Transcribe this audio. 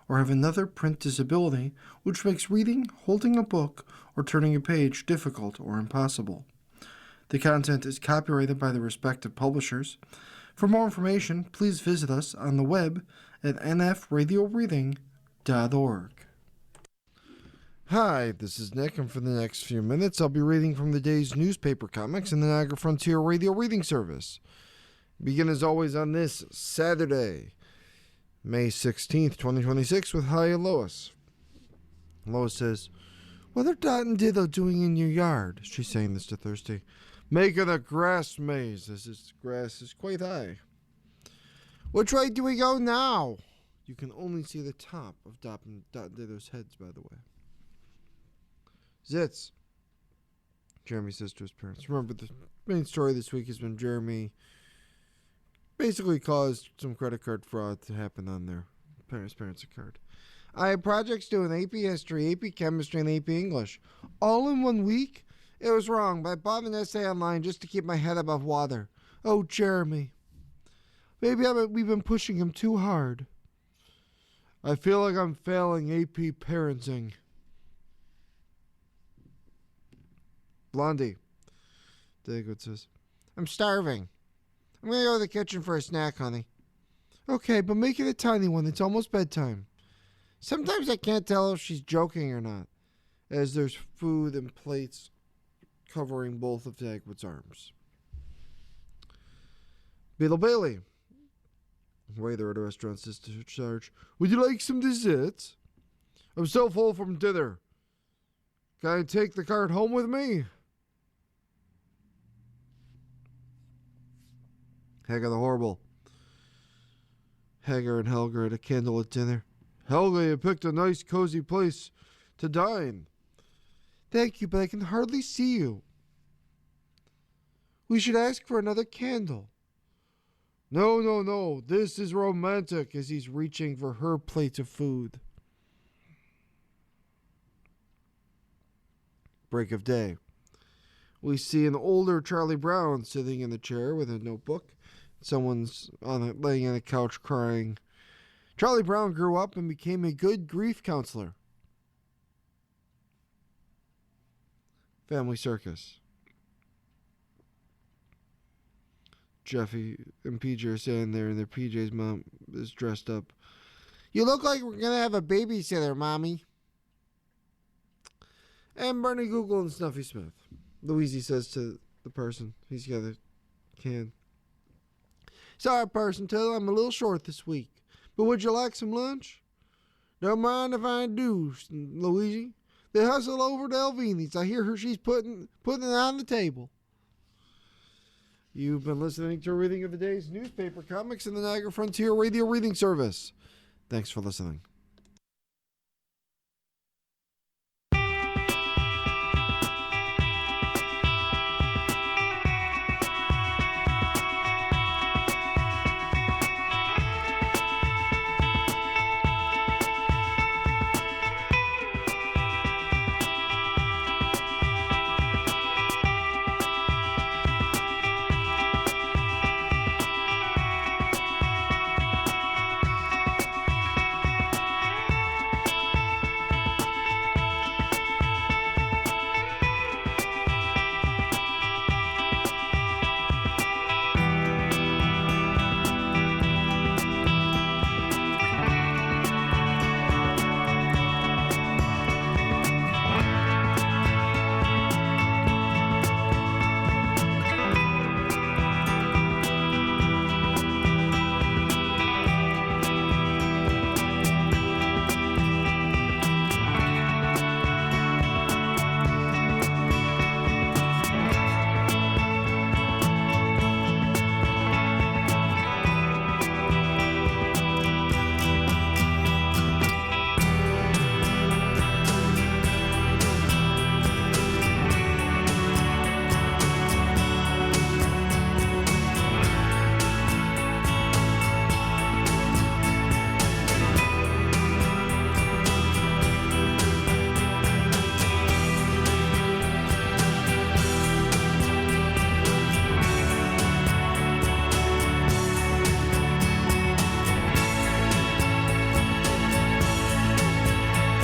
or have another print disability which makes reading, holding a book, or turning a page difficult or impossible. The content is copyrighted by the respective publishers. For more information, please visit us on the web at nfradioreading.org. Hi, this is Nick, and for the next few minutes, I'll be reading from the day's newspaper comics in the Niagara Frontier Radio Reading Service. Begin as always on this Saturday, May 16th, 2026, with Hi and Lois. Lois says, "What are Dot and Ditto doing in your yard?" She's saying this to Thirsty. "Making a grass maze, as this grass is quite high." "Which way do we go now?" You can only see the top of Dot and Ditto's heads, by the way. "Zitz," Jeremy says to his parents. Remember, the main story this week has been Jeremy basically caused some credit card fraud to happen on their parents' card. "I had projects due in AP History, AP Chemistry, and AP English. All in 1 week? It was wrong, but I bought an essay online just to keep my head above water. Oh, Jeremy. Maybe we've been pushing him too hard. I feel like I'm failing AP parenting." Blondie, Dagood says, "I'm starving. I'm going to go to the kitchen for a snack, honey." "Okay, but make it a tiny one. It's almost bedtime." Sometimes I can't tell if she's joking or not, as there's food and plates covering both of Dagwood's arms. Beetle Bailey, waiter at a restaurant, says to Sarge, "Would you like some desserts? I'm so full from dinner. Can I take the cart home with me?" Helga the Horrible. Hagar and Helga at a candlelit dinner. "Helga, you picked a nice, cozy place to dine." "Thank you, but I can hardly see you." "We should ask for another candle." No. This is romantic," as he's reaching for her plate of food. Break of day. We see an older Charlie Brown sitting in the chair with a notebook. Someone's laying on a couch crying. Charlie Brown grew up and became a good grief counselor. Family circus. Jeffy and PJ are sitting there, and their PJ's mom is dressed up. "You look like we're going to have a babysitter, Mommy." And Barney Google and Snuffy Smith. Louise says to the person, he's got a can. "Sorry, person two, I'm a little short this week, but would you like some lunch?" "Don't mind if I do, Louise. They hustle over to Elvini's. I hear she's putting it on the table." You've been listening to a reading of the day's newspaper comics in the Niagara Frontier Radio Reading Service. Thanks for listening.